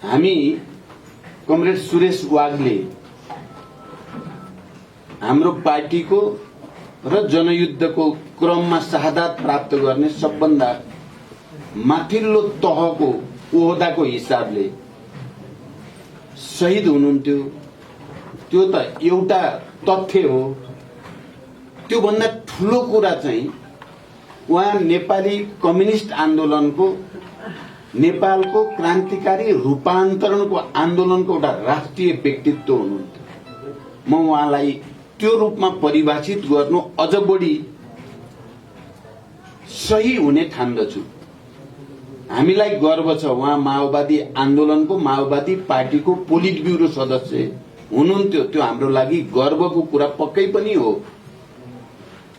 हामी कमरेड सुरेश वाग्ले हाम्रो पार्टीको र जनयुद्धको क्रममा शहादत प्राप्त गर्ने सबभन्दा माथिल्लो तहको ओहदाको हिसाबले शहीद हुनुहुन्थ्यो। त्यो त एउटा तथ्य हो। त्यो भन्दा ठूलो कुरा चाहिँ उहाँ नेपाली कम्युनिस्ट आन्दोलनको नेपालको क्रान्तिकारी रूपान्तरणको आन्दोलनको एउटा राष्ट्रिय व्यक्तित्व हुनुहुन्थ्यो। म उहाँलाई त्यो रूपमा परिभाषित गर्नु अझ बढी सही हुने ठान्दछु। हामीलाई गर्व छ उहाँ माओवादी आन्दोलनको माओवादी पार्टीको पोलिट ब्युरो सदस्य हुनुहुन्थ्यो। त्यो हाम्रो लागि गर्वको कुरा पक्कै पनि हो।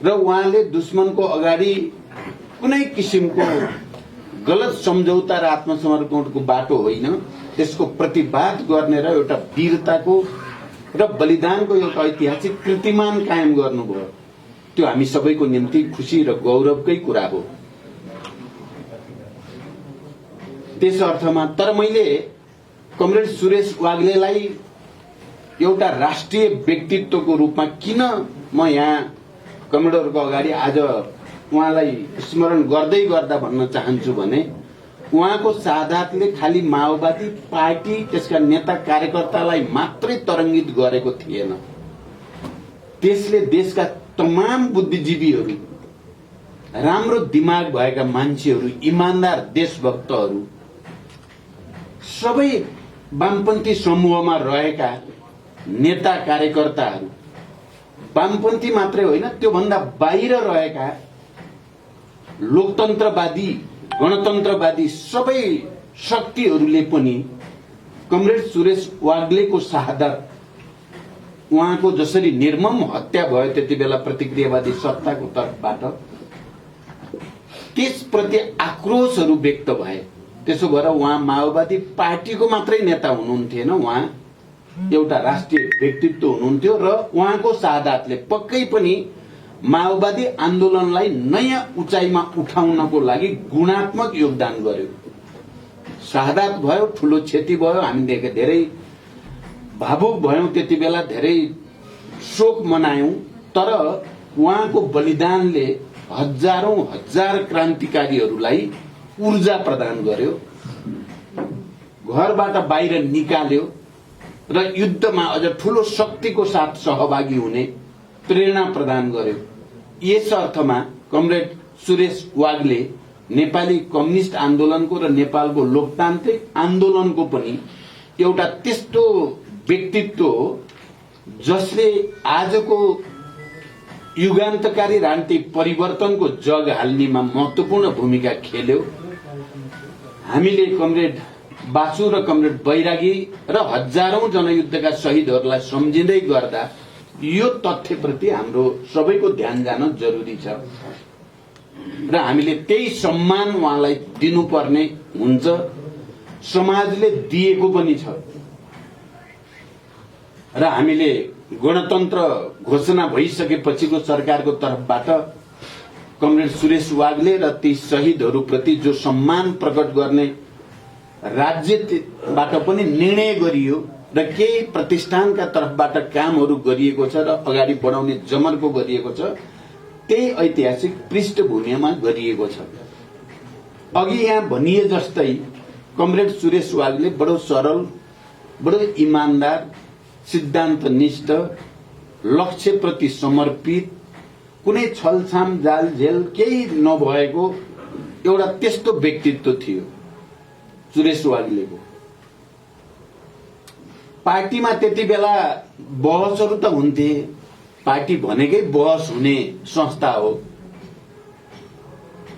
र उहाँले दुश्मनको अगाडि कुनै किसिमको गलत सम्झौता र आत्मसमर्पणको बाटो होइन, त्यसको प्रतिवाद गर्ने र एउटा वीरताको र बलिदानको एउटा ऐतिहासिक कीर्तिमान कायम गर्नुभयो। त्यो हामी सबैको निम्ति खुशी र गौरवकै कुरा हो। त्यस अर्थमा तर मैले कमरेड सुरेश वाग्लेलाई एउटा राष्ट्रिय व्यक्तित्वको रूपमा किन म यहाँ कमरेडहरूको अगाडि आज उहाँलाई स्मरण गर्दै गर्दा भन्न चाहन्छु भने उहाँको शहादतले खाली माओवादी पार्टी त्यसका नेता कार्यकर्तालाई मात्रै तरंगित गरेको थिएन। त्यसले देशका तमाम बुद्धिजीवीहरू, राम्रो दिमाग भएका मान्छेहरू, इमानदार देशभक्तहरू, सबै वामपन्थी समूहमा रहेका नेता कार्यकर्ताहरू, वामपन्थी मात्रै होइन त्योभन्दा बाहिर रहेका लोकतन्त्रवादी गणतन्त्रवादी सबै शक्तिहरूले पनि कमरेड सुरेश वाग्लेको शहादत, उहाँको जसरी निर्मम हत्या भयो त्यति बेला प्रतिक्रियावादी सत्ताको तर्फबाट, त्यसप्रति आक्रोशहरू व्यक्त भए। त्यसो भएर उहाँ माओवादी पार्टीको मात्रै नेता हुनुहुन्थेन, उहाँ एउटा राष्ट्रिय व्यक्तित्व हुनुहुन्थ्यो र उहाँको शहादतले पक्कै पनि माओवादी आन्दोलनलाई नयाँ उचाइमा उठाउनको लागि गुणात्मक योगदान गर्यो। शहादत भयो, ठूलो क्षति भयो, हामी धेरै भावुक भयौं, त्यति बेला धेरै शोक मनायौं। तर उहाँको बलिदानले हजारौं हजार क्रान्तिकारीहरूलाई ऊर्जा प्रदान गर्यो, घरबाट बाहिर निकाल्यो र युद्धमा अझ ठूलो शक्तिको साथ सहभागी हुने प्रेरणा प्रदान गर्यो। यस अर्थमा कमरेड सुरेश वाग्ले नेपाली कम्युनिस्ट आन्दोलनको र नेपालको लोकतान्त्रिक आन्दोलनको पनि एउटा त्यस्तो व्यक्तित्व हो जसले आजको युगान्तकारी राजनीतिक परिवर्तनको जग हाल्नेमा महत्वपूर्ण भूमिका खेल्यो। हामीले कमरेड बासु र कमरेड बैरागी र हजारौं जनयुद्धका शहीदहरूलाई सम्झिँदै गर्दा यो तथ्यप्रति हाम्रो सबैको ध्यान जान जरुरी छ र हामीले त्यही सम्मान उहाँलाई दिनुपर्ने हुन्छ। समाजले दिएको पनि छ र हामीले गणतन्त्र घोषणा भइसकेपछिको सरकारको तर्फबाट कमरेड सुरेश वाग्ले र ती शहीदहरूप्रति जो सम्मान प्रकट गर्ने राज्यबाट पनि निर्णय गरियो र केही प्रतिष्ठानका तर्फबाट कामहरू गरिएको छ र अगाडि बढाउने जमर्को गरिएको छ, त्यही ऐतिहासिक पृष्ठभूमिमा गरिएको छ। अघि यहाँ भनिए जस्तै कमरेड सुरेश वाग्ले बडो सरल, बडो इमानदार, सिद्धान्तनिष्ठ, लक्ष्यप्रति समर्पित, कुनै छलछाम जालझेल केही नभएको एउटा त्यस्तो व्यक्तित्व थियो सुरेश वाग्लेको। पार्टीमा त्यति बेला बहसहरू त हुन्थे, पार्टी भनेकै बहस हुने संस्था हो।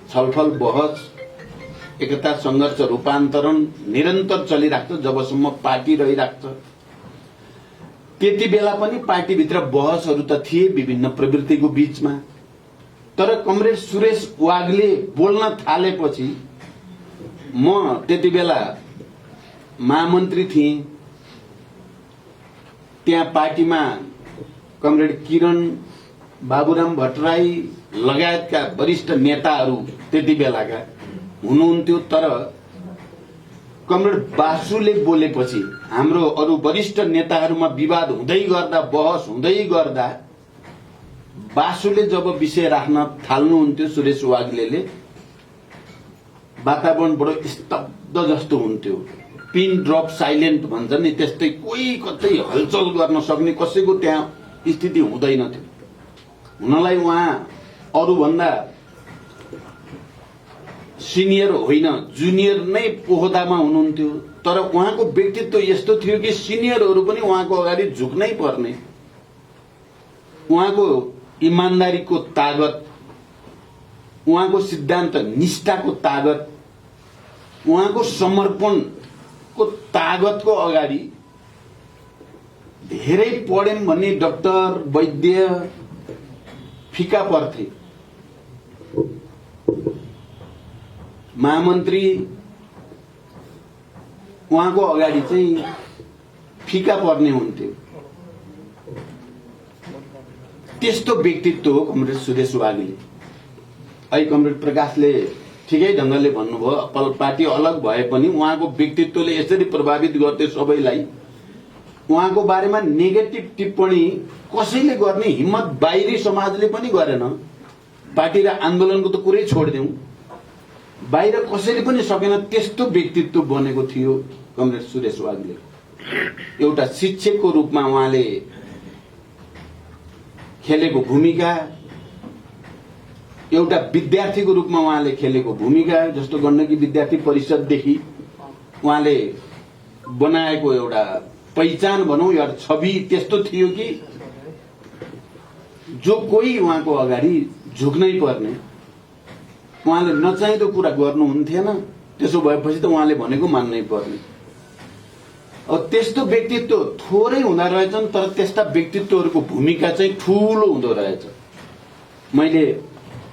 छलफल, बहस, एकता, संघर्ष, रूपान्तरण निरन्तर चलिराख्छ जबसम्म पार्टी रहिराख्छ। त्यति बेला पनि पार्टीभित्र बहसहरू त थिए विभिन्न प्रवृत्तिको बीचमा। तर कमरेड सुरेश वाग्ले बोल्न थालेपछि, म त्यति बेला महामन्त्री थिएँ, त्यहाँ पार्टीमा कमरेड किरण, बाबुराम भट्टराई लगायतका वरिष्ठ नेताहरू त्यति बेलाका हुनुहुन्थ्यो। तर कमरेड बासुले बोलेपछि हाम्रो अरू वरिष्ठ नेताहरूमा विवाद हुँदै गर्दा, बहस हुँदै गर्दा बासुले जब विषय राख्न थाल्नुहुन्थ्यो सुरेश वाग्लेले, वातावरण बडो स्तब्ध जस्तो हुन्थ्यो। पिन ड्रप साइलेन्ट भन्छ नि, त्यस्तै कोही कतै हलचल गर्न सक्ने कसैको त्यहाँ स्थिति हुँदैन थियो। हुनलाई उहाँ अरूभन्दा सिनियर होइन, जुनियर नै ओहदामा हुनुहुन्थ्यो, तर उहाँको व्यक्तित्व यस्तो थियो कि सिनियरहरू पनि उहाँको अगाडि झुक्नै पर्ने। उहाँको इमानदारीको तागत, उहाँको सिद्धान्त निष्ठाको तागत, उहाँको समर्पणको तागतको अगाडि धेरै पढ्यौं भन्ने डाक्टर, वैद्य फिका पर्थे। महामन्त्री उहाँको अगाडि चाहिँ फिका पर्ने हुन्थ्यो। त्यस्तो व्यक्तित्व हो कमरेड सुरेश वाग्ले। अहिले कमरेड प्रकाशले ठिकै ढंगले भन्नुभयो, पार्टी अलग भए पनि उहाँको व्यक्तित्वले यसरी प्रभावित गर्थे सबैलाई। उहाँको बारेमा नेगेटिभ टिप्पणी कसैले गर्ने हिम्मत बाहिरी समाजले पनि गरेन। पार्टी र आन्दोलनको त कुरै छोड्देऊ, बाहिर कसैले पनि सकेन। त्यस्तो व्यक्तित्व बनेको थियो कमरेड सुरेश वाग्ले। एउटा शिक्षकको रूपमा उहाँले खेलेको भूमिका, एउटा विद्यार्थीको रूपमा उहाँले खेलेको भूमिका, जस्तो गण्डकी विद्यार्थी परिषददेखि उहाँले बनाएको एउटा पहिचान भनौं, एउटा छवि त्यस्तो थियो कि जो कोही उहाँको अगाडि झुक्नै पर्ने। उहाँले नचाहिँदो कुरा गर्नुहुन्थेन, त्यसो भएपछि त उहाँले भनेको मान्नै पर्ने। अब त्यस्तो व्यक्तित्व थोरै हुँदा रहेछन्, तर त्यस्ता व्यक्तित्वहरूको भूमिका चाहिँ ठूलो हुँदो रहेछ। मैले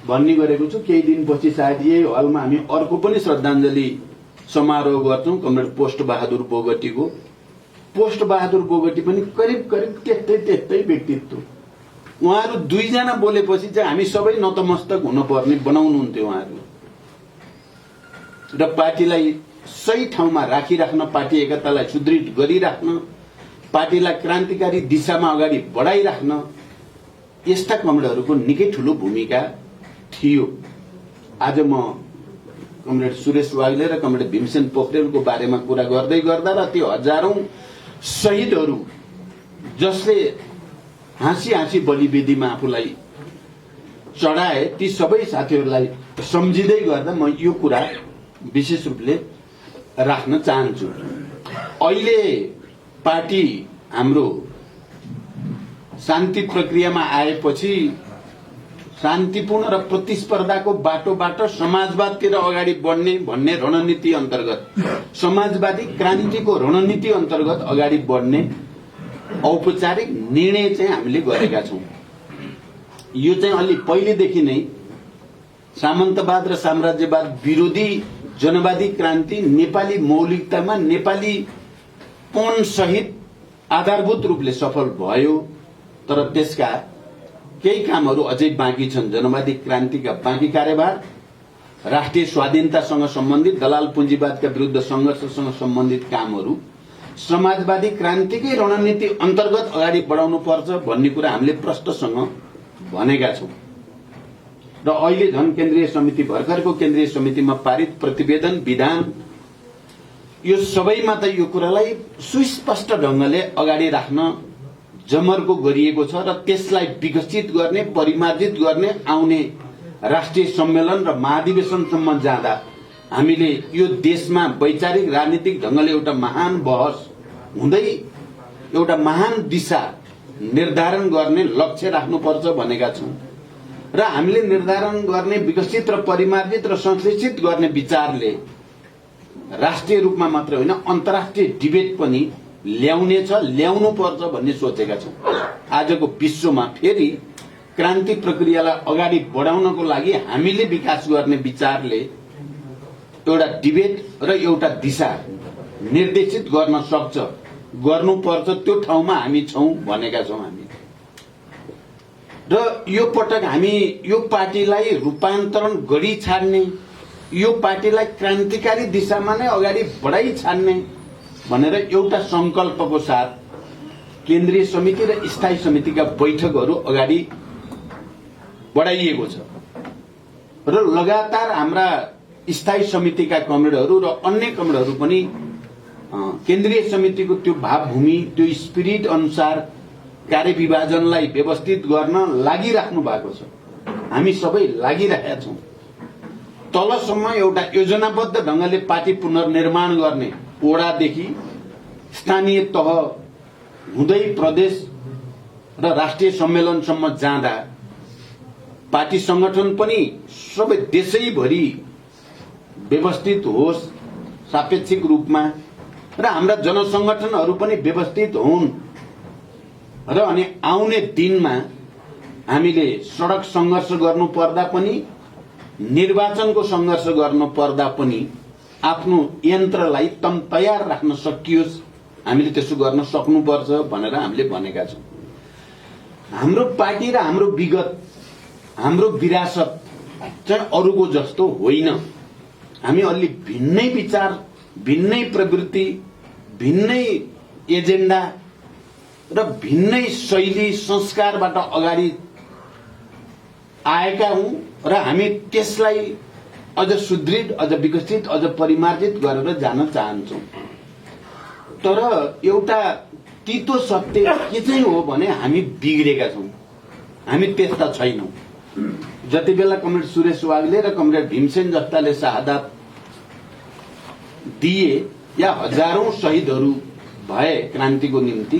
भन्ने गरेको छु, केही दिनपछि सायद यही हलमा हामी अर्को पनि श्रद्धाञ्जली समारोह गर्छौं कमरेड पोस्ट बहादुर बोगटीको। पोस्ट बहादुर बोगटी पनि करिब करिब त्यस्तै व्यक्तित्व। उहाँहरू दुईजना बोलेपछि चाहिँ हामी सबै नतमस्तक हुनुपर्ने बनाउनुहुन्थ्यो उहाँहरू। र पार्टीलाई सही ठाउँमा राखिराख्न, पार्टी एकतालाई सुदृढ गरिराख्न, पार्टीलाई क्रान्तिकारी दिशामा अगाडि बढाइराख्न यस्ता कमरेडहरूको निकै ठूलो भूमिका थियो। आज म कमरेड सुरेश वाग्ले र कमरेड भीमसेन पोखरेलको बारेमा कुरा गर्दै गर्दा र त्यो हजारौं शहीदहरू जसले हाँसी हाँसी बलिवेदीमा आफूलाई चढाए, ती सबै साथीहरूलाई सम्झिँदै गर्दा म यो कुरा विशेष रूपले राख्न चाहन्छु। अहिले पार्टी हाम्रो शान्ति प्रक्रियामा आएपछि शान्तिपूर्ण र प्रतिस्पर्धाको बाटोबाट समाजवादतिर अगाडि बढ्ने भन्ने रणनीति अन्तर्गत, समाजवादी क्रान्तिको रणनीति अन्तर्गत अगाडि बढ्ने औपचारिक निर्णय चाहिँ हामीले गरेका छौं। यो चाहिँ अलि पहिलेदेखि नै सामन्तवाद र साम्राज्यवाद विरोधी जनवादी क्रान्ति नेपाली मौलिकतामा नेपालीपन सहित आधारभूत रूपले सफल भयो, तर त्यसका केही कामहरू अझै बाँकी छन्। जनवादी क्रान्तिका बाँकी कार्यभार, राष्ट्रिय स्वाधीनतासँग सम्बन्धित, दलाल पुँजीवादका विरुद्ध संघर्षसँग सम्बन्धित कामहरू समाजवादी क्रान्तिकै रणनीति अन्तर्गत अगाडि बढाउनु पर्छ भन्ने कुरा हामीले प्रष्टसँग भनेका छौं। र अहिले झन् केन्द्रीय समिति, भर्खरको केन्द्रीय समितिमा पारित प्रतिवेदन, विधान, यो सबैमा त यो कुरालाई सुस्पष्ट ढंगले अगाडि राख्न जमर्को गरिएको छ र त्यसलाई विकसित गर्ने, परिमार्जित गर्ने आउने राष्ट्रिय सम्मेलन र महाधिवेशनसम्म जाँदा हामीले यो देशमा वैचारिक राजनीतिक ढंगले एउटा महान बहस हुँदै एउटा महान दिशा निर्धारण गर्ने लक्ष्य राख्नुपर्छ भनेका छौं। र हामीले निर्धारण गर्ने, विकसित र परिमार्जित र संश्लेषित गर्ने विचारले राष्ट्रिय रूपमा मात्र होइन अन्तर्राष्ट्रिय डिबेट पनि ल्याउनेछ, ल्याउनु पर्छ भन्ने सोचेका छौं। आजको विश्वमा फेरि क्रान्ति प्रक्रियालाई अगाडि बढाउनको लागि हामीले विकास गर्ने विचारले एउटा डिबेट र एउटा दिशा निर्देशित गर्न सक्छ, गर्नुपर्छ। त्यो ठाउँमा हामी छौं भनेका छौं हामी। र यो पटक हामी यो पार्टीलाई रूपान्तरण गरी छाड्ने, यो पार्टीलाई क्रान्तिकारी दिशामा नै अगाडि बढाइ छान्ने भनेर एउटा संकल्पको साथ केन्द्रीय समिति र स्थायी समितिका बैठकहरू अगाडि बढाइएको छ र लगातार हाम्रा स्थायी समितिका कमरेडहरू र अन्य कमरेडहरू पनि केन्द्रीय समितिको त्यो भावभूमि त्यो स्पिरिट अनुसार कार्यविभाजनलाई व्यवस्थित गर्न लागिराख्नु भएको छ। हामी सबै लागिरहेका छौं। तलसम्म एउटा योजनाबद्ध ढंगले पार्टी पुनर्निर्माण गर्ने ओडादेखि स्थानीय तह हुँदै प्रदेश र राष्ट्रिय सम्मेलनसम्म जाँदा पार्टी संगठन पनि सबै देशैभरि व्यवस्थित होस् सापेक्षिक रूपमा र हाम्रा जनसंगठनहरू पनि व्यवस्थित हुन् र अनि आउने दिनमा हामीले सडक संघर्ष गर्नु पर्दा पनि निर्वाचनको संघर्ष गर्नु पर्दा पनि आफ्नो यन्त्रलाई तम तयार राख्न सकियोस्, हामीले त्यसो गर्न सक्नुपर्छ भनेर हामीले भनेका छौं। हाम्रो पार्टी र हाम्रो विगत, हाम्रो विरासत चाहिँ अरूको जस्तो होइन। हामी अलि भिन्नै विचार, भिन्नै प्रवृत्ति, भिन्नै एजेन्डा र भिन्नै शैली संस्कारबाट अगाडि आएका हौं र हामी त्यसलाई अझ सुदृढ, अझ विकसित, अझ परिमार्जित गरेर जान चाहन्छौं। तर एउटा तीतो सत्य के चाहिँ हो भने हामी बिग्रेका छौं। हामी त्यस्ता छैनौं। जति बेला कमरेड सुरेश वाग्ले र कमरेड भीमसेन जस्ताले शहादत दिए या हजारौं शहीदहरू भए क्रान्तिको निम्ति,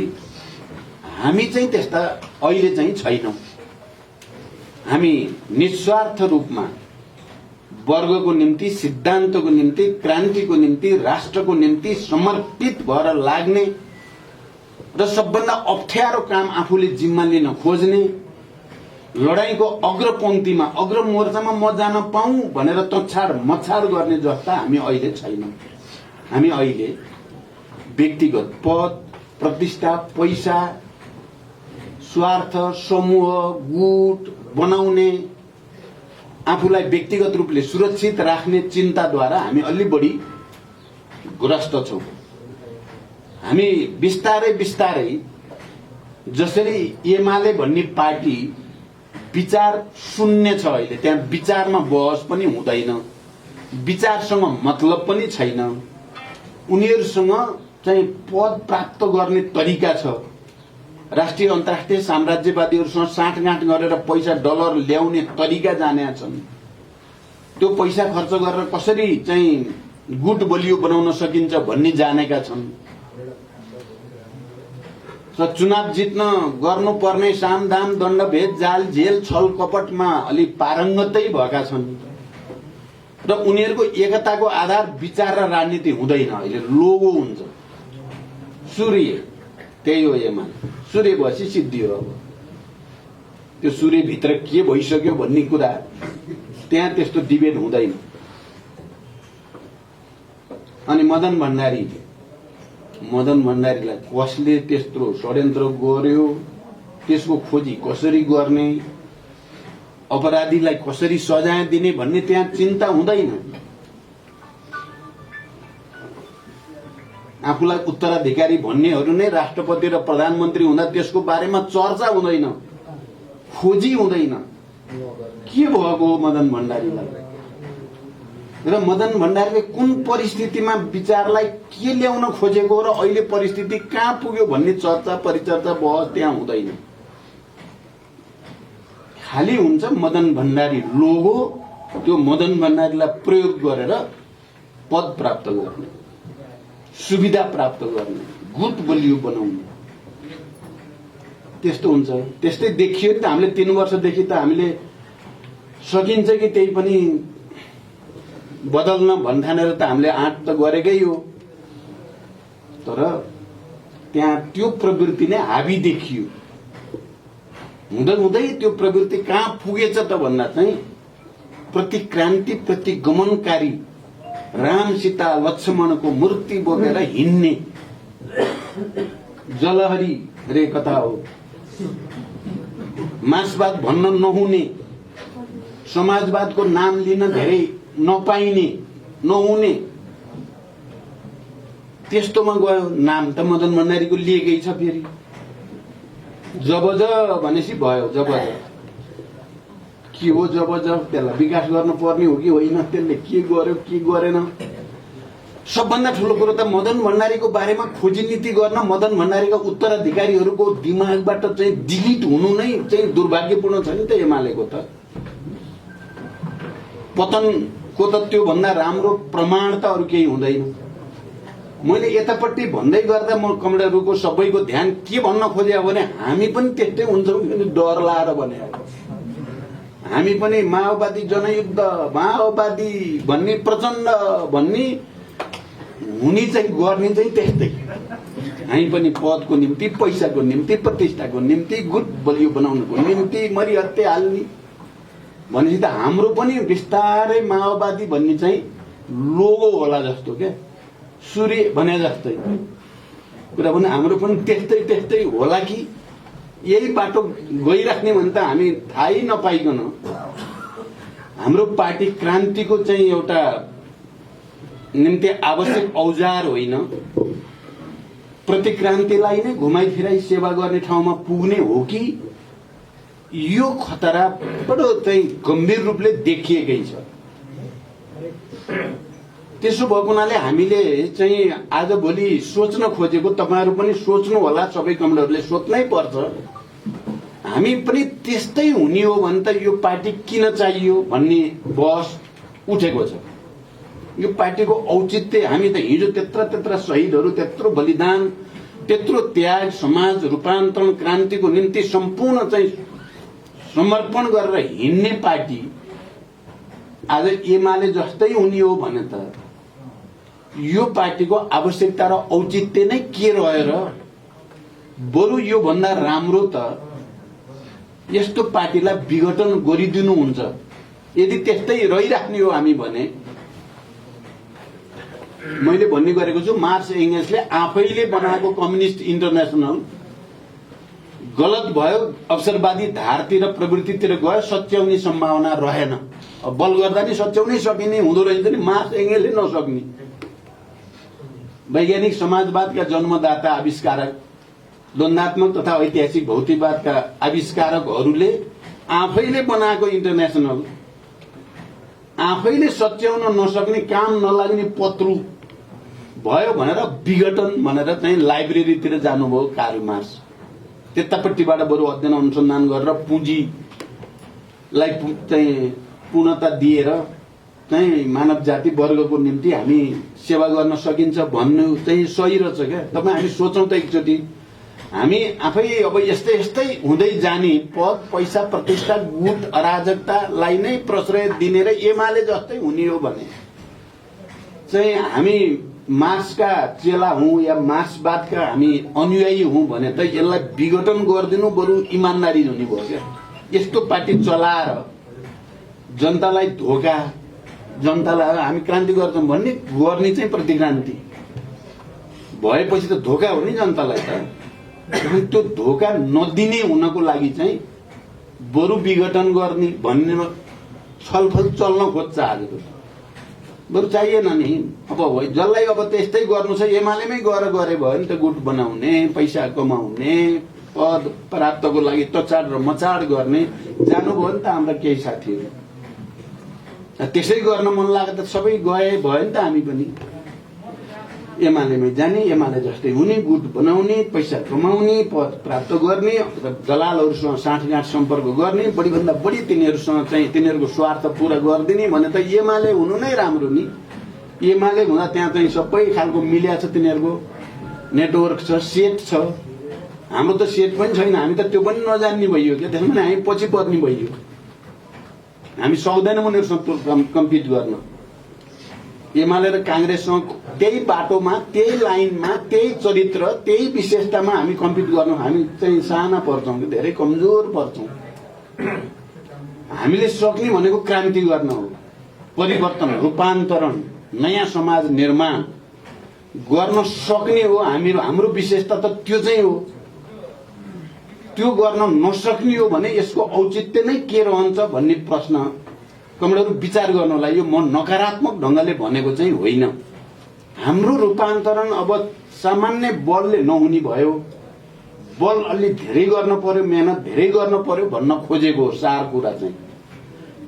हामी चाहिँ त्यस्ता अहिले चाहिँ छैनौं। हामी निस्वार्थ रूपमा वर्गको निम्ति, सिद्धान्तको निम्ति, क्रान्तिको निम्ति, राष्ट्रको निम्ति समर्पित भएर लाग्ने र सबभन्दा अप्ठ्यारो काम आफूले जिम्मा लिन खोज्ने, लडाईँको अग्रपंक्तिमा, अग्र मोर्चामा म जान पाऊँ भनेर तछाड मछाड गर्ने जस्ता हामी अहिले छैनौं। हामी अहिले व्यक्तिगत पद, प्रतिष्ठा, पैसा, स्वार्थ, समूह, गुट बनाउने, आफूलाई व्यक्तिगत रूपले सुरक्षित राख्ने चिन्ताद्वारा हामी अलि बढी ग्रस्त छौं। हामी बिस्तारै बिस्तारै जसरी एमाले भन्ने पार्टी विचार शून्य छ, अहिले त्यहाँ विचारमा बहस पनि हुँदैन, विचारसँग मतलब पनि छैन, उनीहरूसँग चाहिँ पद प्राप्त गर्ने तरिका छ, राष्ट्रिय अन्तर्राष्ट्रिय साम्राज्यवादीहरूसँग साँठगाँठ गरेर पैसा डलर ल्याउने तरिका जानेका छन्। त्यो पैसा खर्च गरेर कसरी चाहिँ गुट बलियो बनाउन सकिन्छ भन्ने जानेका छन्। र चुनाव जित्न गर्नुपर्ने सामदाम दण्डभेद जाल झेल छल कपटमा अलि पारङ्गतै भएका छन् र उनीहरूको एकताको आधार विचार र राजनीति हुँदैन। अहिले लोगो हुन्छ। सूर्य त्यही हो, एमान सूर्य भएपछि सिद्धियो। अब त्यो सूर्यभित्र के भइसक्यो भन्ने कुरा त्यहाँ त्यस्तो डिबेट हुँदैन। अनि मदन भण्डारीलाई कसले त्यस्तो षड्यन्त्र गर्यो, त्यसको खोजी कसरी गर्ने, अपराधीलाई कसरी सजाय दिने भन्ने त्यहाँ चिन्ता हुँदैन। आफूलाई उत्तराधिकारी भन्नेहरू नै राष्ट्रपति र प्रधानमन्त्री हुँदा त्यसको बारेमा चर्चा हुँदैन, खोजी हुँदैन। के भएको हो मदन भण्डारीलाई? र मदन भण्डारीले कुन परिस्थितिमा विचारलाई के ल्याउन खोजेको र अहिले परिस्थिति कहाँ पुग्यो भन्ने चर्चा परिचर्चा बहस त्यहाँ हुँदैन। खाली हुन्छ मदन भण्डारी लोगो, त्यो मदन भण्डारीलाई प्रयोग गरेर पद प्राप्त गर्ने, सुविधा प्राप्त गर्ने, गुट बलियो बनाउने, त्यस्तो हुन्छ। त्यस्तै देखियो नि त। हामीले 3 वर्षदेखि त हामीले सकिन्छ कि त्यही पनि बदल्न भन्ठानेर त हामीले आँट त गरेकै हो। तर त्यहाँ त्यो प्रवृत्ति नै हावी देखियो। हुँदै हुँदै त्यो प्रवृत्ति कहाँ पुगेछ त भन्दा चाहिँ प्रतिक्रान्ति, प्रतिगमनकारी राम सीता लक्ष्मणको मूर्ति बोकेर हिँड्ने जलहरी रे कथा हो। मार्क्सवाद भन्न नहुने, समाजवादको नाम लिन धेरै नपाइने नहुने त्यस्तोमा गयो। नाम त मदन भण्डारीको लिएकै छ। फेरि जबज भनेपछि भयो। जबज के हो? जबज त्यसलाई विकास गर्नु पर्ने हो कि होइन? त्यसले के गर्यो के गरेन? सबभन्दा ठुलो कुरो त मदन भण्डारीको बारेमा खोजी नीति गर्न मदन भण्डारीका उत्तराधिकारीहरूको दिमागबाट चाहिँ डिलिट हुनु नै चाहिँ दुर्भाग्यपूर्ण छ नि त। एमालेको त पतनको त त्यो भन्दा राम्रो प्रमाण त अरू केही हुँदैन। मैले यतापट्टि भन्दै गर्दा म कमरेडहरूको सबैको ध्यान के भन्न खोजे भने हामी पनि त्यस्तै हुन्छौँ कि डर लाएर भने हामी पनि माओवादी जनयुद्ध माओवादी भन्ने प्रचण्ड भन्ने हुने चाहिँ गर्ने चाहिँ त्यस्तै। हामी पनि पदको निम्ति पैसाको निम्ति प्रतिष्ठाको निम्ति गुट बलियो बनाउनुको निम्ति मरिहत्ते हाल्ने भनेपछि त हाम्रो पनि बिस्तारै माओवादी भन्ने चाहिँ लोगो होला जस्तो क्या, सूर्य भने जस्तै कुरा पनि हाम्रो पनि त्यस्तै होला कि यही बाटो गइराख्ने भने त हामी थाहै नपाइकन हाम्रो पार्टी क्रान्तिको चाहिँ एउटा निम्ति आवश्यक औजार होइन, प्रतिक्रान्तिलाई नै घुमाइ फिराइ सेवा गर्ने ठाउँमा पुग्ने हो कि यो खतरा बडो चाहिँ गम्भीर रूपले देखिएकै छ। त्यसो भएको हुनाले हामीले चाहिँ आजभोलि सोच्न खोजेको, तपाईहरु पनि सोच्नु होला, सबै कमरेडहरूले सोच्नै पर्छ। हामी पनि त्यस्तै हुने हो भने त यो पार्टी किन चाहियो भन्ने बहस उठेको छ। यो पार्टीको औचित्य, हामी त हिजो त्यत्र शहीदहरू, त्यत्रो बलिदान, त्यत्रो त्याग, समाज रूपान्तरण, क्रान्तिको निम्ति सम्पूर्ण चाहिँ समर्पण गरेर हिँड्ने पार्टी आज एमाले जस्तै हुने हो भने त यो पार्टीको आवश्यकता र औचित्य नै के रहेर? बरु यो भन्दा राम्रो त यस्तो पार्टीलाई विघटन गरिदिनु हुन्छ। यदि त्यस्तै रहिराख्ने हो हामी भने, मैले भन्ने गरेको छु, मार्क्स एङ्गल्सले आफैले बनाएको कम्युनिस्ट इन्टरनेसनल गलत भयो, अवसरवादी धारतिर प्रवृत्तितिर गयो, सच्याउने सम्भावना रहेन। अब बल गर्दा नि सच्याउनै सकिने हुँदो रहेछ नि, मार्क्स एङ्गल्सले नसक्ने। वैज्ञानिक समाजवादका जन्मदाता आविष्कारक, द्वन्द्वात्मक तथा ऐतिहासिक भौतिकवादका आविष्कारकहरूले आफैले बनाएको इन्टरनेसनल आफैले सच्याउन नसक्ने, काम नलाग्ने पत्रु भयो भनेर विघटन भनेर चाहिँ लाइब्रेरीतिर जानुभयो कार्ल मार्क्स। त्यतापट्टिबाट बरु अध्ययन अनुसन्धान गरेर पुँजीलाई चाहिँ पूर्णता दिएर चाहिँ मानव जाति वर्गको निम्ति हामी सेवा गर्न सकिन्छ भन्नु चाहिँ सही रहेछ क्या। तपाईँ हामी सोचौँ त एकचोटि, हामी आफै अब यस्तै हुँदै जाने पद, पैसा, प्रतिष्ठा, गुट, अराजकतालाई नै प्रश्रय दिने र एमाले जस्तै हुने हो भने चाहिँ हामी मार्क्सका चेला हौं या मार्क्सवादका हामी अनुयायी हौं भने त यसलाई विघटन गरिदिनु बरु इमानदारी हुने भयो क्या। यस्तो पार्टी चलाएर जनतालाई धोका, जनतालाई हामी क्रान्ति गर्छौं भन्ने गर्ने चाहिँ प्रतिक्रान्ति भएपछि त धोका हो नि जनतालाई त। त्यो धोका नदिने हुनको लागि चाहिँ बरु विघटन गर्ने भन्ने छलफल चल्न खोज्छ आजको। बरु चाहिएन नि। अब जसलाई अब त्यस्तै गर्नु छ एमालेमै गएर गरे भयो नि त, गुट बनाउने, पैसा कमाउने, पद प्राप्तको लागि तचाड र मचाड गर्ने जानुभयो नि त हाम्रा केही साथीहरू। त्यसै गर्न मन लाग्यो त सबै गए भयो नि त, हामी पनि एमालेमै जाने, एमाले जस्तै हुने, गुट बनाउने, पैसा कमाउने, पद प्राप्त गर्ने, दलालहरूसँग साँठगाँठ सम्पर्क गर्ने, बढीभन्दा बढी तिनीहरूसँग चाहिँ तिनीहरूको स्वार्थ पूरा गरिदिने भने त एमाले हुनु नै राम्रो नि। एमाले हुँदा त्यहाँ चाहिँ सबै खालको मिल्या छ, तिनीहरूको नेटवर्क छ, सेट छ। हाम्रो त सेट पनि छैन, हामी त त्यो पनि नजान्ने भइयो क्या। त्यसमा हामी पछि पर्ने भइयो, हामी सक्दैनौँ उनीहरूसँग कम्पिट गर्न। एमाले र कांग्रेससँग त्यही बाटोमा, त्यही लाइनमा, त्यही चरित्र, त्यही विशेषतामा हामी कम्पिट गर्नु, हामी चाहिँ साना पर्छौं, धेरै कमजोर पर्छौं। हामीले सक्ने भनेको क्रान्ति गर्न हो, परिवर्तन, रूपान्तरण, नयाँ समाज निर्माण गर्न सक्ने हो। हाम्रो विशेषता त त्यो चाहिँ हो। त्यो गर्न नसक्ने हो भने यसको औचित्य नै के रहन्छ भन्ने प्रश्न कमरेडहरु विचार गर्नुलाई यो म नकारात्मक ढंगले भनेको चाहिँ होइन। हाम्रो रूपान्तरण अब सामान्य बलले नहुने भयो, बल अलि धेरै गर्न पर्यो, मेहनत धेरै गर्न पर्यो भन्न खोजेको सार कुरा चाहिँ।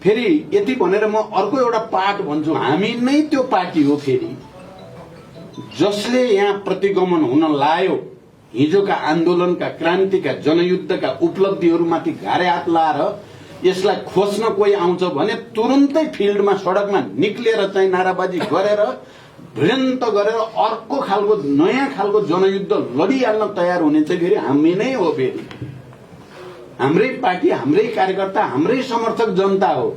फेरि यति भनेर म अर्को एउटा पाठ भन्छु, हामी नै त्यो पार्टी हो फेरि जसले यहाँ प्रतिगमन हुन लायो, हिजोका आन्दोलनका, क्रान्तिका, जनयुद्धका उपलब्धिहरूमाथि घारे हात लाएर यसलाई खोज्न कोही आउँछ भने तुरुन्तै फिल्डमा सडकमा निक्लेर चाहिँ नाराबाजी गरेर भिडन्त गरेर अर्को खालको नयाँ खालको जनयुद्ध लडिहाल्न तयार हुने चाहिँ फेरि हामी नै हो। फेरि हाम्रै पार्टी, हाम्रै कार्यकर्ता, हाम्रै समर्थक जनता हो।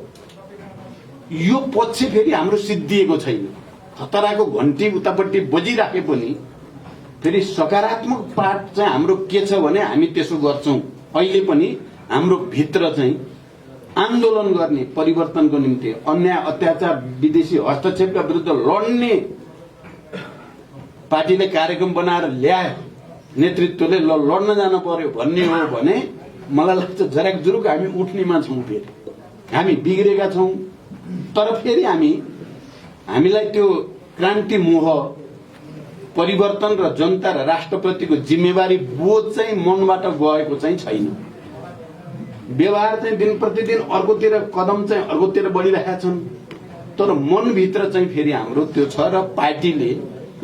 यो पक्ष फेरि हाम्रो सिद्धिएको छैन। खतराको घन्टी उतापट्टि बजिराखे पनि फेरि सकारात्मक पाठ चाहिँ हाम्रो के छ भने हामी त्यसो गर्छौं। अहिले पनि हाम्रो भित्र चाहिँ आन्दोलन गर्ने, परिवर्तनको निम्ति, अन्याय अत्याचार विदेशी हस्तक्षेपका विरुद्ध लड्ने पार्टीले कार्यक्रम बनाएर ल्यायो, नेतृत्वले लड्न जानु पर्यो भन्ने हो भने मलाई लाग्छ जराक जुरुक हामी उठ्नेमा छौं। फेरि हामी बिग्रेका छौं, तर फेरि हामीलाई त्यो क्रान्ति मोह, परिवर्तन र जनता र राष्ट्रप्रतिको जिम्मेवारी बोध चाहिँ मनबाट गएको चाहिँ छैन। व्यवहार चाहिँ दिन प्रतिदिन अर्कोतिर कदम चाहिँ अर्कोतिर बढिरहेका छन्, तर मनभित्र चाहिँ फेरि हाम्रो त्यो छ। र पार्टीले,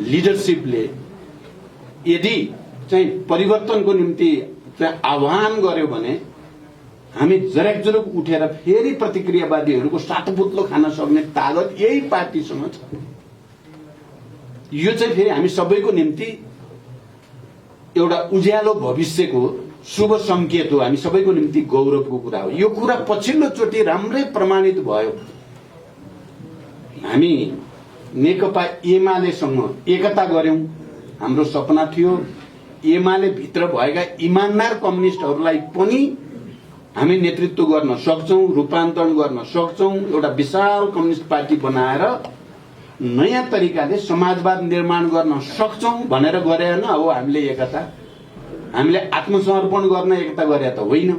लिडरशिपले यदि चाहिँ परिवर्तनको निम्ति चाहिँ आह्वान गर्यो भने हामी जराक जुरुक उठेर फेरि प्रतिक्रियावादीहरूको सातपुत्लो खान सक्ने तागत यही पार्टीसँग छ। यो चाहिँ फेरि हामी सबैको निम्ति एउटा उज्यालो भविष्यको शुभ संकेत हो, हामी सबैको निम्ति गौरवको कुरा हो। यो कुरा पछिल्लो चोटि राम्रै प्रमाणित भयो। हामी नेकपा एमालेसँग एकता गर्यौं, हाम्रो सपना थियो एमाले भित्र भएका इमानदार कम्युनिस्टहरूलाई पनि हामी नेतृत्व गर्न सक्छौं, रूपान्तरण गर्न सक्छौं, एउटा विशाल कम्युनिस्ट पार्टी बनाएर नयाँ तरिकाले समाजवाद निर्माण गर्न सक्छौं भनेर गरे हैन। अब हामीले एकता, हामीले आत्मसमर्पण गर्न एकता गरे त होइन।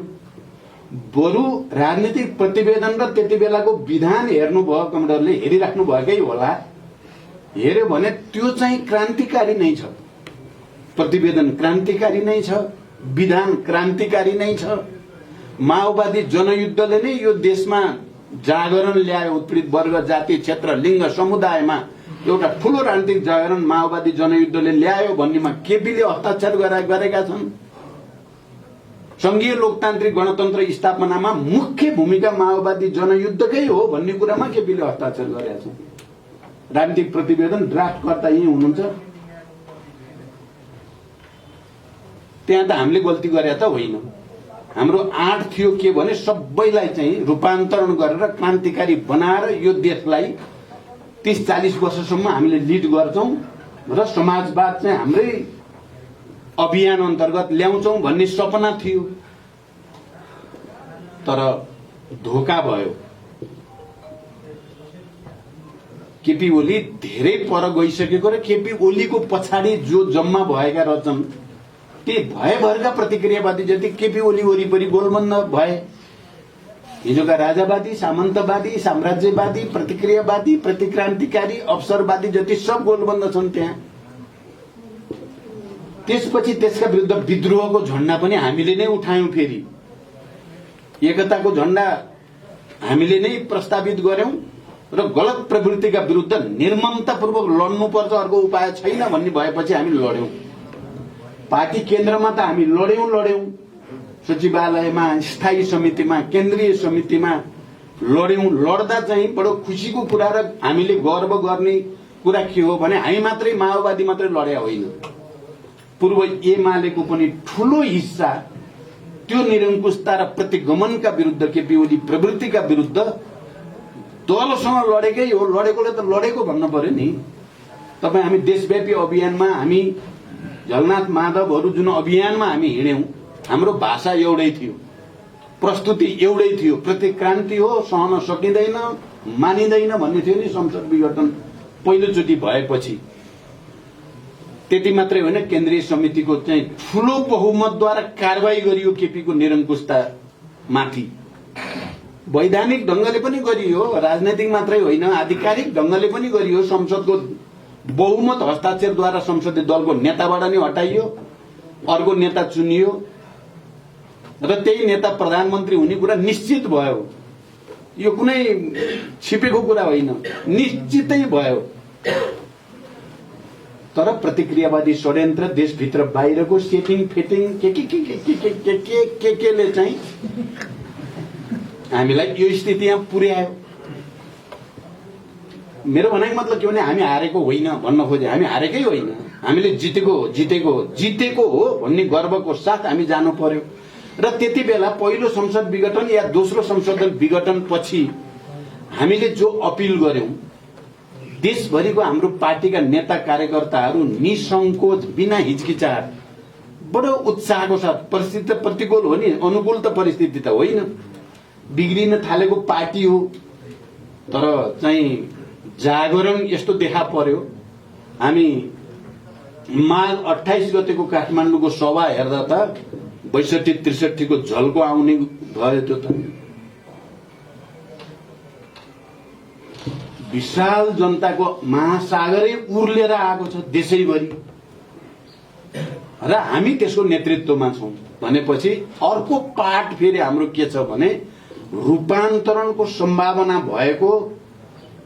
बरु राजनीतिक प्रतिवेदन र त्यति बेलाको विधान हेर्नुभयो, कमरेडले हेरिराख्नु भएकै होला। हेर्यो भने त्यो चाहिँ क्रान्तिकारी नै छ, प्रतिवेदन क्रान्तिकारी नै छ, विधान क्रान्तिकारी नै छ। माओवादी जनयुद्धले नै यो देशमा जागरण ल्यायो। उत्पीडित वर्ग, जाति, क्षेत्र, लिङ्ग, समुदायमा एउटा ठूलो राजनीतिक जागरण माओवादी जनयुद्धले ल्यायो भन्नेमा केपीले हस्ताक्षर गरेका छन्। संघीय लोकतान्त्रिक गणतन्त्र स्थापनामा मुख्य भूमिका माओवादी जनयुद्धकै हो भन्ने कुरामा केपीले हस्ताक्षर गरेका छन्। राजनीतिक प्रतिवेदन ड्राफ्टकर्ता यही हुनुहुन्छ। त्यहाँ त हामीले गल्ती गरे त होइन। हाम्रो आँट थियो के भने सबैलाई चाहिँ रूपान्तरण गरेर क्रान्तिकारी बनाएर यो देशलाई 30-40 वर्षसम्म हामीले लिड गर्छौं र समाजवाद चाहिँ हाम्रै अभियान अन्तर्गत ल्याउँछौं भन्ने सपना थियो। तर धोका भयो। केपी ओली धेरै पर गइसकेको र केपी ओलीको पछाडि जो जम्मा भएका रहेछन् ती भयभरका प्रतिक्रियावादी जति केपी ओली वरिपरि गोलबन्द भए। हिजोका राजावादी, सामन्तवादी, साम्राज्यवादी, प्रतिक्रियावादी, प्रतिक्रान्तिकारी, अवसरवादी जति सब गोलबन्द छन् त्यहाँ। त्यसपछि त्यसका विरुद्ध विद्रोहको झण्डा पनि हामीले नै उठायौं। फेरि एकताको झण्डा हामीले नै प्रस्तावित गर्यौं र गलत प्रवृत्तिका विरुद्ध निर्ममतापूर्वक लड्नुपर्छ, अर्को उपाय छैन भन्ने भएपछि हामी लड्यौं। पार्टी केन्द्रमा त हामी लड्यौं, सचिवालयमा, स्थायी समितिमा, केन्द्रीय समितिमा लड्यौं। लड्दा चाहिँ बडो खुसीको कुरा र हामीले गर्व गर्ने कुरा के हो भने हामी मात्रै माओवादी मात्रै लड्या होइन, पूर्व एमालेको पनि ठूलो हिस्सा त्यो निरङ्कुशता र प्रतिगमनका विरुद्ध, केपी ओली प्रवृत्तिका विरुद्ध दलसँग लडेकै हो। लडेकोले त लडेको भन्नु पर्यो नि। तपाई हामी देशव्यापी अभियानमा, हामी झलनाथ माधवहरू जुन अभियानमा हामी हिँड्यौं, हाम्रो भाषा एउटै थियो, प्रस्तुति एउटै थियो। प्रतिक्रान्ति हो, सहन सकिँदैन, मानिँदैन भन्ने थियो नि। संसद विघटन पहिलोचोटि भएपछि त्यति मात्रै होइन, केन्द्रीय समितिको चाहिँ ठूलो बहुमतद्वारा कारबाही गरियो केपीको निरङ्कुशता माथि। वैधानिक ढंगले पनि गरियो, राजनैतिक मात्रै होइन आधिकारिक ढंगले पनि गरियो। संसदको बहुमत हस्ताक्षरद्वारा संसदीय दलको नेताबाट नै हटाइयो, अर्को नेता चुनियो र त्यही नेता प्रधानमन्त्री हुने कुरा निश्चित भयो। यो कुनै छिपेको कुरा होइन, निश्चितै भयो। तर प्रतिक्रियावादी षड्यन्त्र, देशभित्र बाहिरको सेटिङ फेटिङ केले चाहिँ हामीलाई यो स्थितिमा पुर्यायो। मेरो भनाइको मतलब के भने हामी हारेको होइन भन्न खोजे, हामी हारेकै होइन, हामीले जितेको हो भन्ने गर्वको साथ हामी जानु पर्यो। र त्यति बेला पहिलो संसद विघटन या दोस्रो संसद विघटन पछि हामीले जो अपिल गर्यौं, देशभरिको हाम्रो पार्टीका नेता कार्यकर्ताहरू निसंकोच बिना हिचकिचाहट बडो उत्साहको साथ, परिस्थिति त प्रतिकूल हो नि, अनुकूल त परिस्थिति त होइन, बिग्रिन थालेको पार्टी हो, तर चाहिँ जागरण यस्तो देखा पर्यो। हामी माघ 28 गतेको काठमाडौँको सभा हेर्दा त 62-63 को झल्को आउने भयो। त्यो त विशाल जनताको महासागरै उर्लेर आएको छ देशैभरि र हामी त्यसको नेतृत्वमा छौं भनेपछि अर्को पाठ फेरि हाम्रो के छ भने रूपान्तरणको सम्भावना भएको,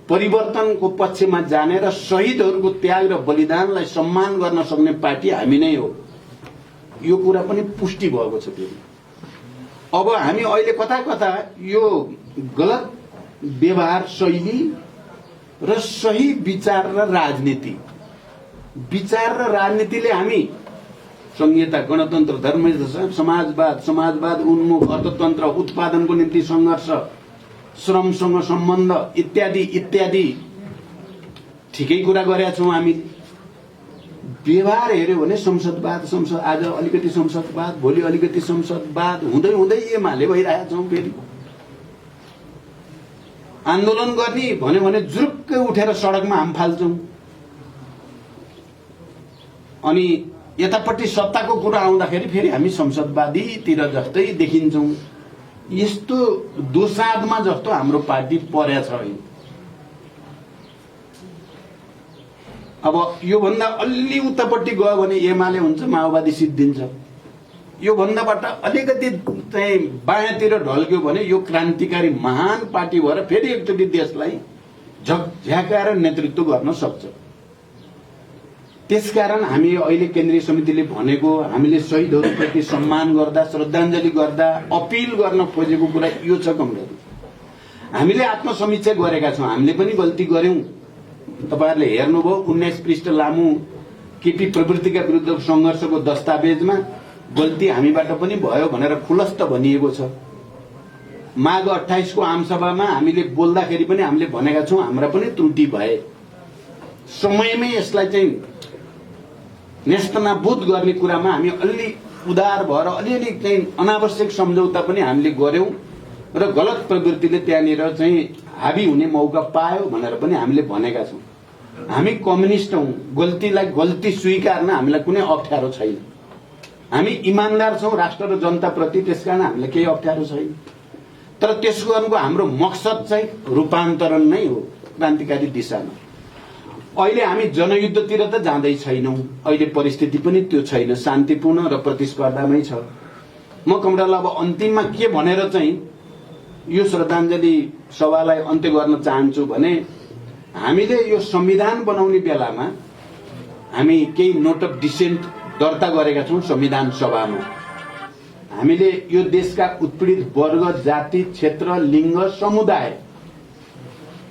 परिवर्तनको पक्षमा जाने र शहीदहरूको त्याग र बलिदानलाई सम्मान गर्न सक्ने पार्टी हामी नै हो। यो कुरा पनि पुष्टि भएको छ। फेरि अब हामी अहिले कता कता यो गलत व्यवहार शैली र सही विचार र राजनीति, विचार र राजनीतिले हामी संहिता, गणतन्त्र, धर्म, समाजवाद उन्मुख अर्थतन्त्र, उत्पादनको निम्ति संघर्ष, श्रमसँग सम्बन्ध इत्यादि ठिकै कुरा गरेका छौं। हामी व्यवहार हेर्यो भने संसद आज अलिकति संसदवाद, भोलि अलिकति संसदवाद हुँदै एमाले भइरहेका छौं। फेरि आन्दोलन गर्ने भन्यो भने जुरुक्कै उठेर सडकमा हाम फाल्छौं, अनि यतापट्टि सत्ताको कुरा आउँदाखेरि फेरि हामी संसदवादीतिर जस्तै देखिन्छौं। यस्तो दोसाँधमा जस्तो हाम्रो पार्टी परेछ। अब यो भन्दा अलि उतापट्टि गयो भने एमाले हुन्छ, माओवादी सिद्धिन्छ। यो भन्दाबाट अलिकति चाहिँ बायाँतिर ढल्क्यो भने यो क्रान्तिकारी महान पार्टी भएर फेरि एकचोटि देशलाई झकझ्याकाएर नेतृत्व गर्न सक्छ। त्यसकारण हामी अहिले केन्द्रीय समितिले भनेको, हामीले शहीदहरूप्रति सम्मान गर्दा, श्रद्धाञ्जली गर्दा अपिल गर्न खोजेको कुरा यो छ। कमरेड, हामीले आत्मसमीक्षा गरेका छौं, हामीले पनि गल्ती गर्यौं। तपाईहरुले हेर्नुभयो 19 पृष्ठ लामो केपी प्रवृत्तिका विरुद्धको संघर्षको दस्तावेजमा गल्ती हामीबाट पनि भयो भनेर खुलस्त भनिएको छ। माघ 28 को आमसभामा हामीले बोल्दाखेरि पनि हामीले भनेका छौं हाम्रा पनि त्रुटि भए। समयमै यसलाई चाहिँ नेस्तनाबुद गर्ने कुरामा हामी अलि उदार भएर अलिअलि चाहिँ अनावश्यक सम्झौता पनि हामीले गर्यौं र गलत प्रवृत्तिले त्यहाँनिर चाहिँ हावी हुने मौका पायो भनेर पनि हामीले भनेका छौं। हामी कम्युनिस्ट हौं, गल्तीलाई गल्ती स्वीकार्न हामीलाई कुनै अप्ठ्यारो छैन। हामी इमानदार छौं राष्ट्र र जनता प्रति, त्यसकारण हामीलाई केही अप्ठ्यारो छैन। तर त्यसको गर्नुको हाम्रो मकसद चाहिँ रूपान्तरण नै हो, क्रान्तिकारी दिशामा। अहिले हामी जनयुद्धतिर त जाँदै छैनौं, अहिले परिस्थिति पनि त्यो छैन, शान्तिपूर्ण र प्रतिस्पर्धामै छ। म कमरेडलाई अब अन्तिममा के भनेर चाहिँ यो श्रद्धाञ्जली सभालाई अन्त्य गर्न चाहन्छु भने, हामीले यो संविधान बनाउने बेलामा हामी केही नोट अफ डिसेन्ट दर्ता गरेका छौं संविधान सभामा। हामीले यो देशका उत्पीडित वर्ग, जाति, क्षेत्र, लिङ्ग, समुदाय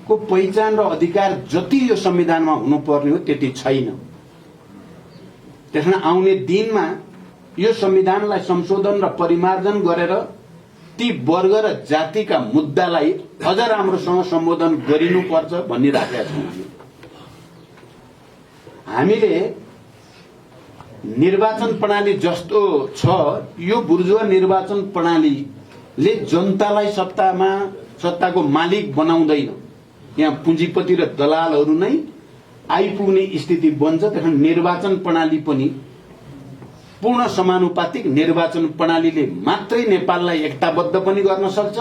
को पहिचान र अधिकार जति यो संविधानमा हुनुपर्ने हो त्यति छैन। त्यसैले आउने दिनमा यो संविधानलाई संशोधन र परिमार्जन गरेर ती वर्ग र जातिका मुद्दालाई अझ राम्रोसँग सम्बोधन गरिनुपर्छ भन्ने राखेका छौं। हामीले निर्वाचन प्रणाली जस्तो छ, यो बुर्जुवा निर्वाचन प्रणालीले जनतालाई सत्ताको मालिक बनाउँदैन। यहाँ पुँजीपति र दलालहरू नै आइपुग्ने स्थिति बन्छ। त्यसैले निर्वाचन प्रणाली पनि पूर्ण समानुपातिक निर्वाचन प्रणालीले मात्रै नेपाललाई एकताबद्ध पनि गर्न सक्छ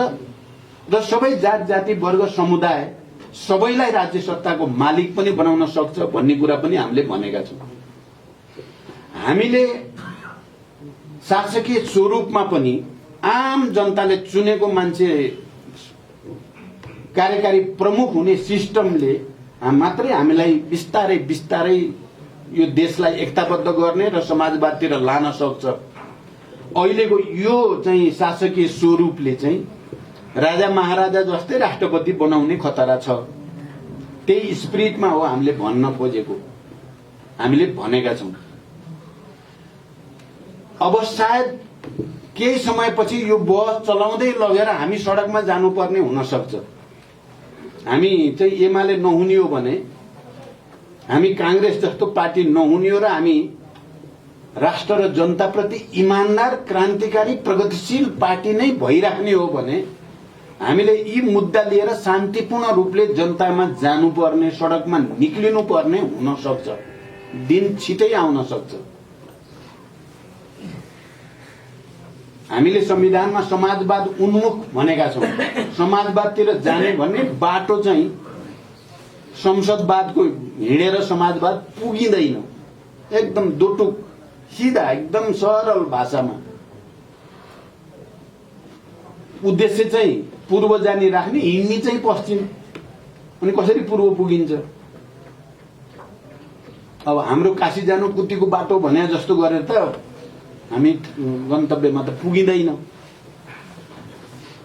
र सबै जात जाति वर्ग समुदाय सबैलाई राज्य सत्ताको मालिक पनि बनाउन सक्छ भन्ने कुरा पनि हामीले भनेका छौं। हामीले शासकीय स्वरूपमा पनि आम जनताले चुनेको मान्छे कार्यकारी प्रमुख हुने सिस्टमले मात्रै हामीलाई बिस्तारै बिस्तारै यो देशलाई एकताबद्ध गर्ने र समाजवादतिर लान सक्छ। अहिलेको यो चाहिँ शासकीय स्वरूपले चाहिँ राजा महाराजा जस्तै राष्ट्रपति बनाउने खतरा छ। त्यही स्पिरिटमा हो हामीले भन्न खोजेको, हामीले भनेका छौं। अब सायद केही समयपछि यो बस चलाउँदै लगेर हामी सडकमा जानुपर्ने हुन सक्छ। हामी चाहिँ एमाले नहुने हो भने, हामी कांग्रेस जस्तो पार्टी नहुने हो र हामी राष्ट्र र जनताप्रति इमानदार क्रान्तिकारी प्रगतिशील पार्टी नै भइराख्ने हो भने हामीले यी मुद्दा लिएर शान्तिपूर्ण रूपले जनतामा जानुपर्ने, सडकमा निक्लिनु पर्ने हुन सक्छ। दिन छिटै आउन सक्छ। हामीले संविधानमा समाजवाद उन्मुख भनेका छौं। समाजवादतिर जाने भन्ने बाटो चाहिँ संसदवादको हिँडेर समाजवाद पुगिँदैन। एकदम दोटुक सीधा, एकदम सरल भाषामा उद्देश्य चाहिँ पूर्व जानी राख्ने, हिँड्ने चाहिँ पश्चिम। अनि कसरी पूर्व पुगिन्छ? अब हाम्रो काशी जानु कुतीको बाटो भने जस्तो गरेर त हामी गन्तव्यमा त पुगिँदैन।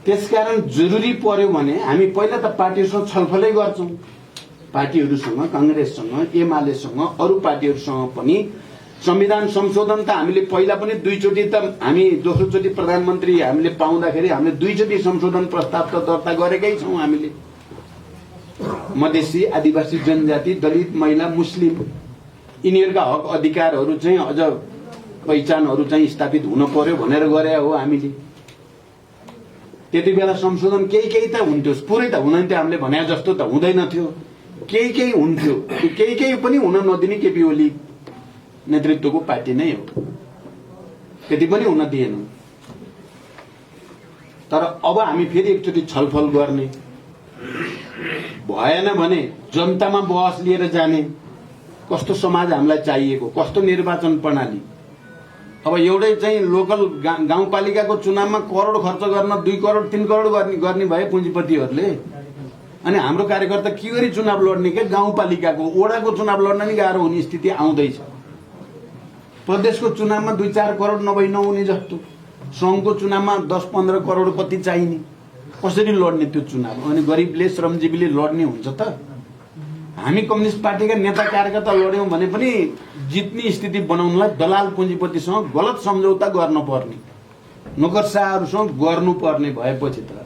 त्यसकारण जरुरी पर्यो भने हामी पहिला त पार्टीसँग छलफलै गर्छौं। पार्टीहरूसँग, कांग्रेससँग, एमालेसँग, अरू पार्टीहरूसँग पनि संविधान संशोधन त हामीले पहिला पनि दुईचोटि त हामी दोस्रो चोटि प्रधानमन्त्री हामीले पाउँदाखेरि हामीले दुईचोटि संशोधन प्रस्ताव त दर्ता गरेकै छौं। हामीले मधेसी, आदिवासी जनजाति, दलित, महिला, मुस्लिम यिनीहरूका हक अधिकारहरू चाहिँ अझ पहिचानहरू चाहिँ स्थापित हुन पर्यो भनेर गरे हो हामीले। त्यति बेला संशोधन केही त हुन्थ्यो, पुरै त हुँदैन थियो। हामीले भने जस्तो त हुँदैन थियो, केही हुन्थ्यो। केही पनि हुन नदिने केपी ओली नेतृत्वको पार्टी नै हो, त्यति पनि हुन दिएन। तर अब हामी फेरि एकचोटि छलफल गर्ने, भएन भने जनतामा बहस लिएर जाने। कस्तो समाज हामीलाई चाहिएको, कस्तो निर्वाचन प्रणाली। अब एउटै चाहिँ लोकल गाउँपालिकाको चुनावमा करोड खर्च गर्न 2 करोड 3 करोड गर्ने भए पुँजीपतिहरूले, अनि हाम्रो कार्यकर्ता के गरी चुनाव लड्ने के? गाउँपालिकाको, वडाको चुनाव लड्न नि गाह्रो हुने स्थिति आउँदैछ। प्रदेशको चुनावमा 2-4 करोड नभई नहुने जस्तो, संघको चुनावमा 10-15 करोड कति चाहिने? कसरी लड्ने त्यो चुनाव? अनि गरिबले, श्रमजीवीले लड्ने हुन्छ त? हामी कम्युनिस्ट पार्टीका नेता कार्यकर्ता लड्यौं भने पनि जित्ने स्थिति बनाउनलाई दलाल पुँजीपतिसँग गलत सम्झौता गर्नुपर्ने, नोकरशाहरुसँग गर्नुपर्ने भएपछि त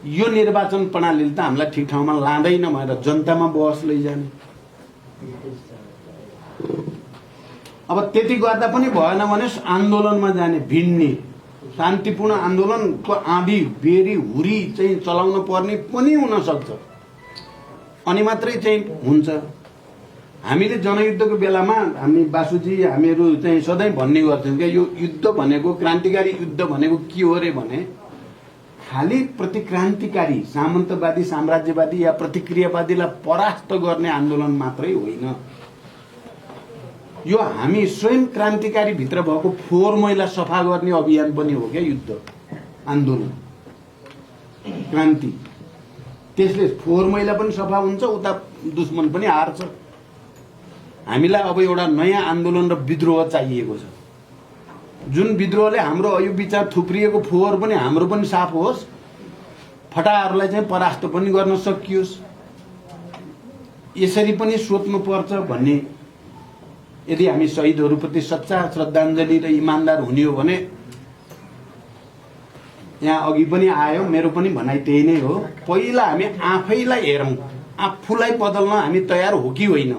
यो निर्वाचन प्रणालीले त हामीलाई ठिक ठाउँमा लाँदैन भनेर जनतामा बहस लैजाने। अब त्यति गर्दा पनि भएन भने आन्दोलनमा जाने, भिड्ने, शान्तिपूर्ण आन्दोलनको आँधी बेरी हुरी चाहिँ चलाउन पर्ने पनि हुन सक्छ। अनि मात्रै चाहिँ हुन्छ। हामीले जनयुद्धको बेलामा हामी बासुजी हामीहरू चाहिँ सधैँ भन्ने गर्थ्यौं के यो युद्ध भनेको, क्रान्तिकारी युद्ध भनेको के हो रे भने खाली प्रतिक्रान्तिकारी, सामन्तवादी, साम्राज्यवादी या प्रतिक्रियावादीलाई परास्त गर्ने आन्दोलन मात्रै होइन। यो हामी स्वयं क्रान्तिकारी भित्र भएको फोहोर मैला सफा गर्ने अभियान पनि हो क्या युद्ध, आन्दोलन, क्रान्ति। त्यसले फोहोर मैला पनि सफा हुन्छ, उता दुश्मन पनि हार्छ। हामीलाई अब एउटा नयाँ आन्दोलन र विद्रोह चाहिएको छ, जुन विद्रोहले हाम्रो यो विचार थुप्रिएको फोहोर पनि हाम्रो पनि साफ होस्, फटाहरूलाई चाहिँ परास्त पनि गर्न सकियोस्। यसरी पनि सोच्नु पर्छ भन्ने। यदि हामी शहीदहरूप्रति सच्चा श्रद्धाञ्जली र इमानदार हुने हो भने, यहाँ अघि पनि आयो, मेरो पनि भनाइ त्यही नै हो, पहिला हामी आफैलाई हेरौं, आफूलाई बदल्न हामी तयार हो कि होइन।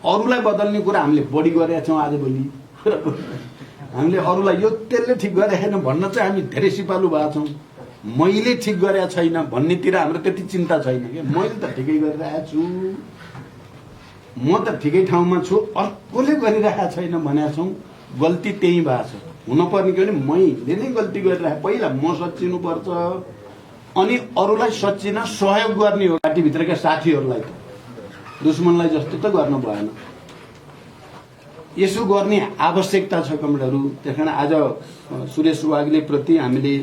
अरूलाई बदल्ने कुरा हामीले बढी गरेका छौं आजभोलि। हामीले अरूलाई यो त्यसले ठिक गरेको छैन भन्न चाहिँ हामी धेरै सिपालु भएका छौं। मैले ठिक गरेका छैन भन्नेतिर हाम्रो त्यति चिन्ता छैन के। मैले त ठिकै गरिरहेको छु, म त ठिकै ठाउँमा छु, अर्कोले गरिरहेको छैन भनेका छौं। गल्ती त्यही भएको छ। हुनुपर्ने के भने मैले नै गल्ती गरिरहेको, पहिला म सच्चिनु पर्छ, अनि अरूलाई सच्चिन सहयोग गर्ने हो पार्टीभित्रका साथीहरूलाई त दुश्मनलाई जस्तो त गर्न भएन। यसो गर्ने आवश्यकता छ कमरेडहरू। त्यसकारण आज सुरेश वाग्ले प्रति हामीले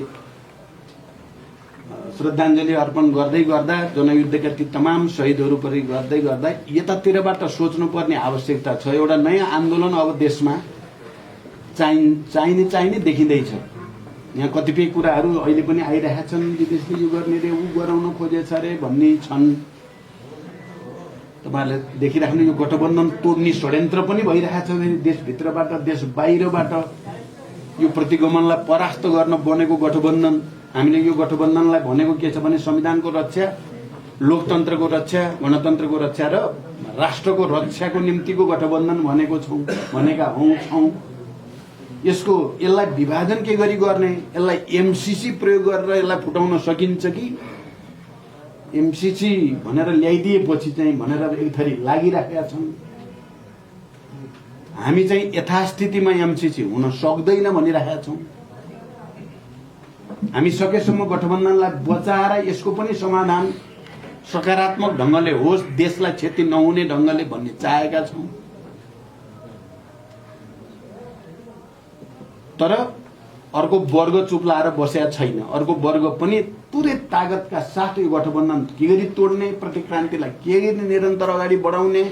श्रद्धाञ्जली अर्पण गर्दै गर्दा जनयुद्धका ती तमाम शहीदहरू प्रति गर्दै गर्दा यतातिरबाट सोच्नुपर्ने आवश्यकता छ। एउटा नयाँ आन्दोलन अब देशमा चाहिने देखिँदैछ। यहाँ कतिपय कुराहरू अहिले पनि आइरहेका छन्, विदेशले यो गर्ने रे ऊ गराउन खोजेछ रे भन्ने छन्। तपाईहरुले देखिराख्नु यो गठबन्धन तोड्ने षड्यन्त्र पनि भइरहेछ। देशभित्रबाट देश बाहिरबाट यो प्रतिगमनलाई परास्त गर्न बनेको गठबन्धन। हामीले यो गठबन्धनलाई भनेको के छ भने संविधानको रक्षा, लोकतन्त्रको रक्षा, गणतन्त्रको रक्षा र राष्ट्रको रक्षाको निम्तिको गठबन्धन भनेको छौं, भनेका छौं। यसलाई विभाजन के गरी गर्ने, यसलाई एमसीसी प्रयोग गरेर यसलाई फुटाउन सकिन्छ कि एमसीसी भनेर ल्याइदिएपछि चाहिँ भनेर एक थरी लागिराखेका छौं। हामी चाहिँ यथास्थितिमा एमसीसी हुन सक्दैन भनिराखेका छौं। हामी सकेसम्म गठबन्धनलाई बचाएर यसको पनि समाधान सकारात्मक ढंगले होस्, देशलाई क्षति नहुने ढंगले भन्ने चाहेका छौं। तर अर्को वर्ग चुप लाएर बसेका छैन। अर्को वर्ग पनि पुरै ताकतका साथ यो गठबन्धन के गरी तोड्ने, प्रतिक्रान्तिलाई के गरी निरन्तर अगाडि बढाउने,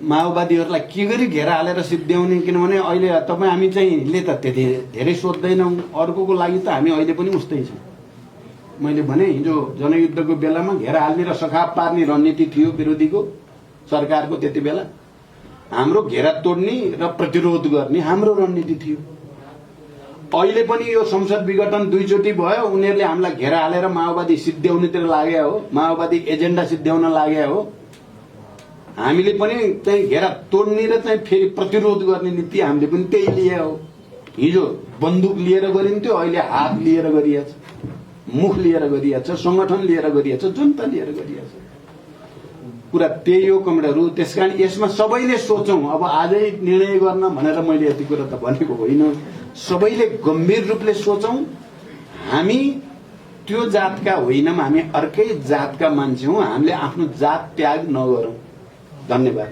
माओवादीहरूलाई के गरी घेरा हालेर सिद्ध्याउने। किनभने अहिले हामी चाहिँले त त्यति धेरै सोध्दैनौं, अर्कोको लागि त हामी अहिले पनि उस्तै छौं। मैले भने हिजो जनयुद्धको बेलामा घेरा हाल्ने र सखाप पार्ने रणनीति थियो विरोधीको सरकारको। त्यति बेला हाम्रो घेरा तोड्ने र प्रतिरोध गर्ने हाम्रो रणनीति थियो। अहिले पनि यो संसद विघटन दुईचोटि भयो, उनीहरूले हामीलाई घेरा हालेर माओवादी सिद्ध्याउनेतिर लागे हो, माओवादी एजेन्डा सिद्ध्याउन लागे हो। हामीले पनि चाहिँ घेरा तोड्ने र चाहिँ फेरि प्रतिरोध गर्ने नीति हामीले पनि त्यही लिए हो। हिजो बन्दुक लिएर गरिन्थ्यो, अहिले हात लिएर गरिएछ, मुख लिएर गरिएछ, संगठन लिएर गरिएछ, जनता लिएर गरिएछ। कुरा त्यही हो कमरेडहरू। त्यसकारण यसमा सबैले सोचौं। अब आजै निर्णय गर्न भनेर मैले यति कुरा त भनेको होइन। सबैले गम्भीर रूपले सोचौं। हामी त्यो जातका होइनौं, हामी अर्कै जातका मान्छे हौं। हामीले आफ्नो जात त्याग नगरौं। धन्यवाद।